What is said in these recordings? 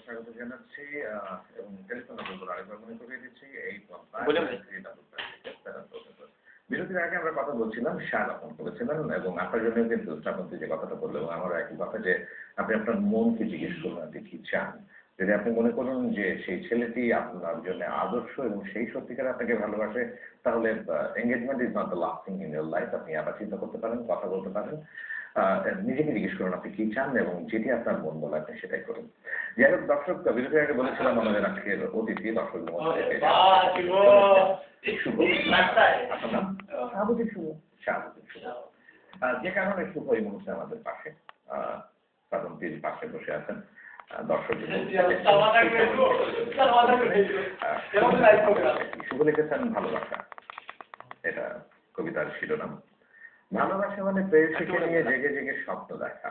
স্বাগত জানাচ্ছি এবং টেলিফোন নম্বর আরেকবার মনে করিয়ে দিচ্ছি 815 বিরতির আগে আমরা কথা বলছিলাম শাল আপন করেছিলেন এবং আপনার জন্য কিন্তু শ্রাবন্তী যে কথাটা বললো আমার একই কথা যে আপনি আপনার মনকে জিজ্ঞেস করুন আপনি কি চান। যদি আপনি মনে করুন যে সেই ছেলেটি আপনার জন্য আদর্শ এবং সেই সত্যিকার আপনাকে ভালোবাসে তাহলে engagement is not the last thing in your life. আপনি আবার চিন্তা করতে পারেন, কথা বলতে পারেন, নিজেকে জিজ্ঞেস করুন আপনি কি চান এবং যেটি আপনার মন বলে আপনি সেটাই করুন। যাই হোক দর্শক, বিরতির আগে বলেছিলাম আমাদের আজকের অতিথি দর্শক যে কারণে শুভ এই মুহূর্তে আমাদের পাশে শ্রাবন্তীর পাশে বসে আছেন। দর্শক শুভ লিখেছেন ভালোবাসা, এটা কবিতার শিরোনাম। ভালোবাসা মানে প্রেয়সীকে নিয়ে জেগে জেগে স্বপ্ন দেখা।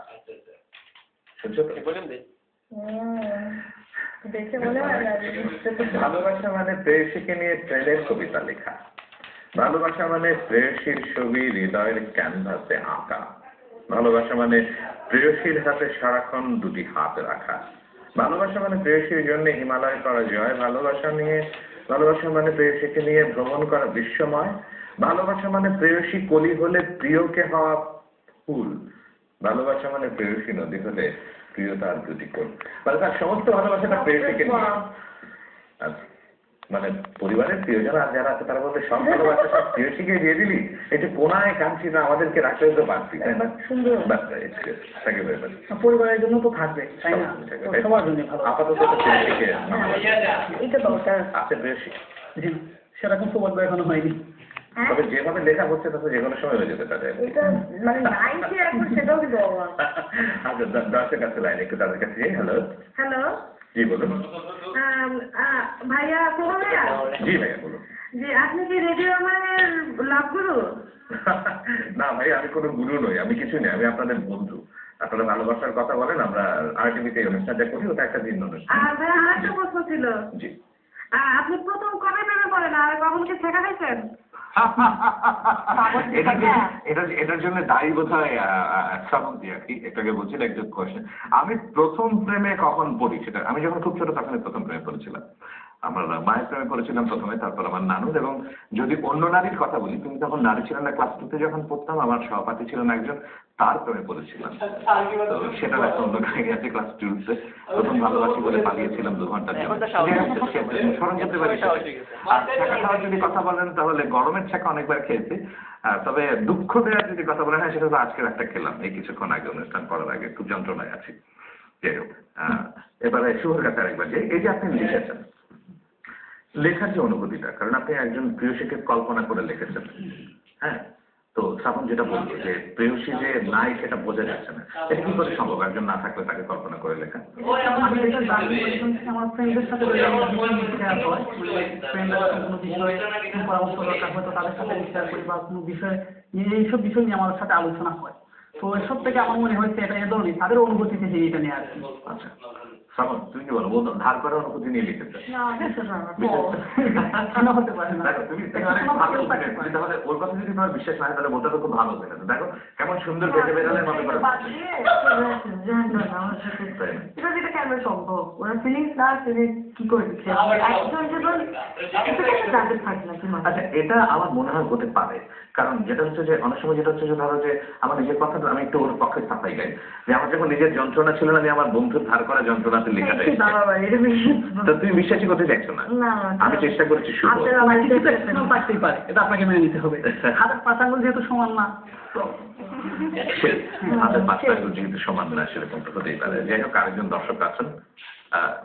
ভালোবাসা মানে প্রেয়সীকে নিয়ে ট্রেনের কবিতা লেখা। ভালোবাসা মানে প্রেয়সীর ছবি হৃদয়ের ক্যানভাসে আঁকা। ভালোবাসা মানে প্রেয়সীর হাতে সারাক্ষণ দুটি হাত রাখা। ভালোবাসা মানে প্রেয়সীর জন্য হিমালয় করা জয়। ভালোবাসা মানে প্রেয়সীকে নিয়ে ভ্রমণ করা বিশ্বময়। ভালোবাসা মানে প্রেয়সী কলি হলে প্রিয়কে হওয়া ফুল। ভালোবাসা মানে প্রেয়সী নদী হলে প্রিয়তার দুটি কোল। মানে তার সমস্ত ভালোবাসাটা প্রেয়সীকে নিয়ে। মানে পরিবারের প্রিয়জন আর যারা আছে তারা বলতে সব ভালোবাসা সব প্রেয়সীকে দিয়ে দিলি, একটু কোনায় কাঁদছি না, আমাদেরকে রাখতে হতে পারছি। পরিবারের জন্য তো থাকবে, তাই না? সবার জন্য আপাতত প্রেয়সীকে আছে প্রেয়সী সেরকম সৌভাগ্য এখনো হয়নি। তবে যেভাবে লেখা হচ্ছে তাতে যে কোনো সময় হয়ে যেতে পারে। আচ্ছা, দর্শকের কাছে লাইন একটু তাদের কাছে। হ্যালো হ্যালো, জি বলুন। ভাইয়া শোভা ভাইয়া। জি ভাইয়া বলুন। জি, আপনি কি রেডিও আমাদের লাভ গুরু? না ভাই, আমি কোনো গুরু নই, আমি কিছু নেই, আমি আপনাদের বন্ধু। আপনারা ভালোবাসার কথা বলেন, আমরা আরটিভিতে এই অনুষ্ঠানটা করি, ওটা একটা ভিন্ন অনুষ্ঠান। আর ভাইয়া আরেকটা প্রশ্ন ছিল। জি। আপনি প্রথম কবে প্রেমে পড়েন আর কখন কি শেখা হয়েছেন? এটার জন্য দায়ী বোধ হয় শ্রাবন্তী আর কি। এটাকে বলছিল একজন কোয়েশ্চেন। আমি প্রথম প্রেমে কখন পড়ি সেটা, আমি যখন খুব ছোট তখন প্রথম প্রেমে পড়েছিলাম। আমার মায়ের প্রেমে পড়েছিলাম প্রথমে, তারপর আমার নানুর। এবং যদি অন্য নারীর কথা বলি, তুমি তখন নারী ছিলেন না, ক্লাস 2-তে যখন পড়তাম আমার সহপাঠী ছিলেন একজন, তার প্রেমে পড়েছিলাম। তো সেটার একটা অন্য কাহিনী আছে। ক্লাস 2-তে প্রথম ভালোবাসি বলে পালিয়েছিলাম 2 ঘন্টার জন্য। স্মরণ করতে পারি। আর ছেঁকা খাওয়ার যদি কথা বলেন তাহলে গরমের ছেঁকা অনেকবার খেয়েছি। তবে দুঃখ দেওয়ার যদি কথা বলেন, হ্যাঁ সেটা তো আজকের একটা খেলাম এই কিছুক্ষণ আগে, অনুষ্ঠান করার আগে। খুব যন্ত্রণায় আছি। যাই হোক, এবারে শুভর কাছে আরেকবার যে এই যে আপনি লিখেছেন, লেখার যে অনুভূতিটা, কারণ আপনি একজন প্রেয়সীকে কল্পনা করে লিখেছেন। হ্যাঁ, তো শ্রাবণ যেটা বলতো যে প্রেয়সী যে নাই সেটা বোঝা যাচ্ছে না, এটা কি করে সম্ভব একজন না থাকলে তাকে কল্পনা করে লেখা? আমার ফ্রেন্ডের সাথে কোনো বিষয়ে পরামর্শ দরকার হয়তো তাদের সাথে শেয়ার করি, বা কোনো বিষয়ে এইসব বিষয় নিয়ে আমার সাথে আলোচনা হয়। তো এসব থেকে আমার মনে হয়েছে এটা এ ধরনের তাদের অনুভূতি থেকে এটা নিয়ে আর কি। আচ্ছা শ্রাবণ, তুমি কি বলো? ধার করার অনুভূতি নিয়ে লিখেছে? হতে পারে না। তুমি তাহলে ওর কথা যদি তোমার বিশ্বাস না হয় তাহলে ওটা তো খুব ভালো লিখেছে। দেখো কেমন সুন্দর বেঁচে বেড়ালের মতো করে। এটা যেটা কেন সম্ভব? ওরা ফিলিংস না কি করে লিখে? আচ্ছা, এটা আমার মনে হয় হতে পারে। কারণ যেটা হচ্ছে যে অনেক সময় যেটা হচ্ছে যে ধরো যে আমার নিজের কথাটা আমি একটু ওর পক্ষে ছাপাই গাই, যে আমার যখন নিজের যন্ত্রণা ছিল না, আমি আমার বন্ধুর ধার করা যন্ত্রণাতে লেখাটা। তো তুমি বিশ্বাসই করতে চাইছো না? আমি চেষ্টা করেছি। পারতেই পারে, এটা আপনাকে মেনে নিতে হবে। হাতের পাতাগুলো যেহেতু সমান না, হাতের পাতাগুলো যেহেতু সমান না, সেরকম তো হতেই পারে। যাই হোক, আরেকজন দর্শক আছেন?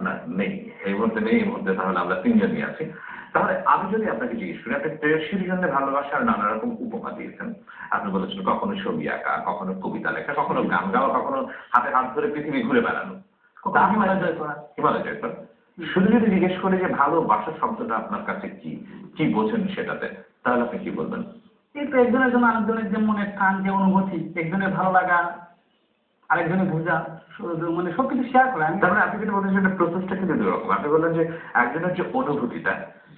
না, নেই এই মুহূর্তে, নেই এই মুহূর্তে। তাহলে আমরা 3 জনই আছি। তাহলে আমি যদি আপনাকে জিজ্ঞেস করি, আপনি প্রেয়সীর জন্য ভালোবাসার নানা রকম উপমা দিয়েছেন। আপনি বলেছেন কখনো ছবি আঁকা, কখনো কবিতা লেখা, কখনো গান গাওয়া, কখনো হাতে হাত ধরে পৃথিবী ঘুরে বেড়ানো, হিমালয় জয় করা। শুধু যদি জিজ্ঞেস করি যে ভালোবাসা শব্দটা আপনার কাছে কি, কি বোঝেন সেটাতে, তাহলে আপনি কি বলবেন? কিন্তু একজনের জন্য আরেকজনের যে মনের টান, যে অনুভূতি, একজনের ভালো লাগা আরেকজনের বোঝা, মানে সবকিছু শেয়ার করা। তার মানে আপনি যেটা বলছেন সেটা প্রসেসটা কিন্তু দুই রকম। আপনি বললেন যে একজনের যে অনুভূতিটা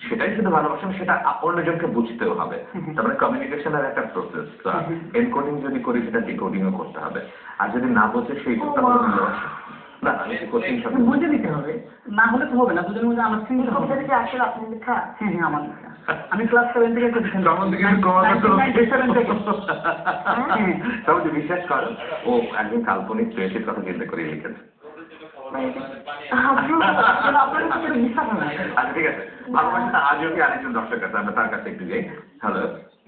সেটাই শুধু ভালোবাসা, সেটা অন্যজনকে বুঝতেও হবে। তারপরে কমিউনিকেশনের একটা প্রসেস, এনকোডিং যদি করি সেটা ডিকোডিংও করতে হবে। আর যদি না বোঝে সেই না আমি কোচিং বুঝে দিতে হবে, না হলে তো হবে না, দুজনের মধ্যে আন্ডারস্ট্যান্ডিং এই হবে। কবিতাটা কি আসলে আপনার লেখা? হ্যাঁ হ্যাঁ আমার লেখা। আমি ক্লাস 7 থেকে কবিতা লিখি। তখন থেকে কমাতে 1997 থেকে। হ্যাঁ। তখন বিশ্বাস করো ও একদিন কাল্পনিক প্রেসের কথা চিন্তা করে লিখেছে। আপনার কাছে এটা বিশ্বাস হয় না। আচ্ছা ঠিক আছে, ভালোবাসা আজও কি আরেকজন দর্শক আছে, আমরা তার কাছে একটু যাই। হ্যালো,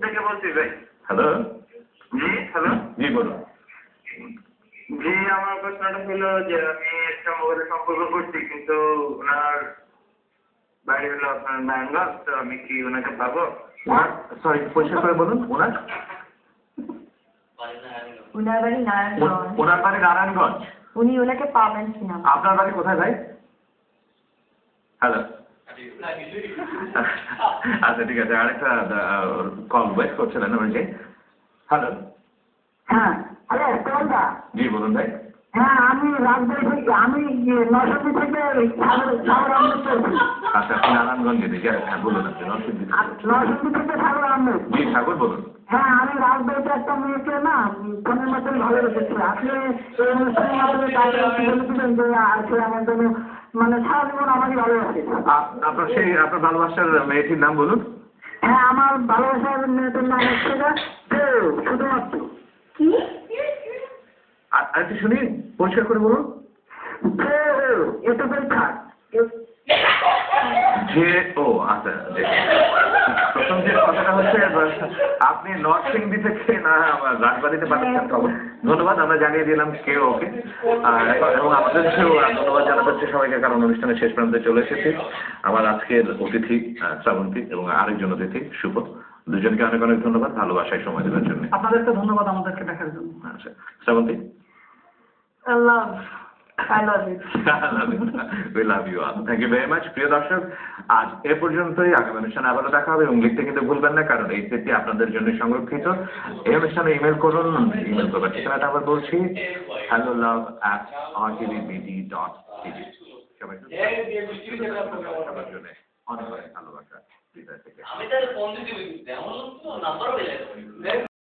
থেকে বলছি ভাই। হ্যালো, জি হ্যালো। জি বলুন। জি আমার প্রশ্নটা হলো যে আমি একটা মোবাইলের সম্পর্ক করছি, কিন্তু ওনার বাড়ি হলো আপনার নারায়ণগঞ্জ, তো আমি কি ওনাকে পাবো? সরি পরিষ্কার করে বলুন। ওনার উনার বাড়ি নারায়ণগঞ্জ। ওনার বাড়ি নারায়ণগঞ্জ। উনি ওনাকে পাবেন কিনা? আপনার বাড়ি কোথায় ভাই? হ্যালো। আচ্ছা ঠিক আছে, আরেকটা কল ওয়েট করছিলেন আমি যে। হ্যালো, হ্যাঁ, হ্যালো সুমনদা। জি বলুন ভাই। হ্যাঁ, আমি রাজবাড়ি থেকে, আমি নরসিংদী থেকে সাগর আহমেদ বলছি। আচ্ছা আপনি নারায়ণগঞ্জে দিকে, হ্যাঁ বলুন আপনি নরসিংদী থেকে। নরসিংদী থেকে সাগর আহমেদ। জি ঠাকুর বলুন। হ্যাঁ, আমি রাজবাড়িতে একটা মেয়েকে না ফোনের মতন ভালো রেখেছি। আপনি এই অনুষ্ঠানের মাধ্যমে তাকে একটু বলে দিবেন যে সে আমার জন্য মানে সারা জীবন আমাকে ভালোবাসে। আপনার সেই আপনার ভালোবাসার মেয়েটির নাম বলুন। হ্যাঁ, আমার ভালোবাসার মেয়েটার নাম হচ্ছে শুধুমাত্র কি? আর একটু শুনি, পরিষ্কার করে বলুন। এটুকুই থাক। যে ও আচ্ছা, প্রথম যে কথাটা হচ্ছে আপনি নরসিংদী থেকে না রাজবাড়িতে পাঠাচ্ছেন খবর। ধন্যবাদ, আমরা জানিয়ে দিলাম কে ওকে। এবং আমাদের দেশেও ধন্যবাদ জানাতে হচ্ছে সবাইকে, কারণ অনুষ্ঠানের শেষ প্রান্তে চলে এসেছি। আমার আজকের অতিথি শ্রাবন্তী এবং আরেকজন অতিথি শুভ, দুজনকে অনেক অনেক ধন্যবাদ ভালোবাসায় সময় দেওয়ার জন্য। আপনাদেরকে ধন্যবাদ আমাদেরকে দেখার জন্য। আচ্ছা Srabanti, I love it. We love you all. Thank you very much. প্রিয় দর্শক, আজ এ পর্যন্তই। আগামী অনুষ্ঠানে আবারও দেখা হবে এবং লিখতে কিন্তু ভুলবেন না, কারণ এই সেটটি আপনাদের জন্য সংরক্ষিত। এই অনুষ্ঠানে ইমেল করুন, ইমেল করবার ঠিকানাটা আবার বলছি, hellolove@rtvbd.tv। সবাই সবার জন্য অনেক অনেক ভালোবাসা হৃদয় থেকে। আমি তার ফোন দিতে বলছি, আমার নাম্বারও পেলে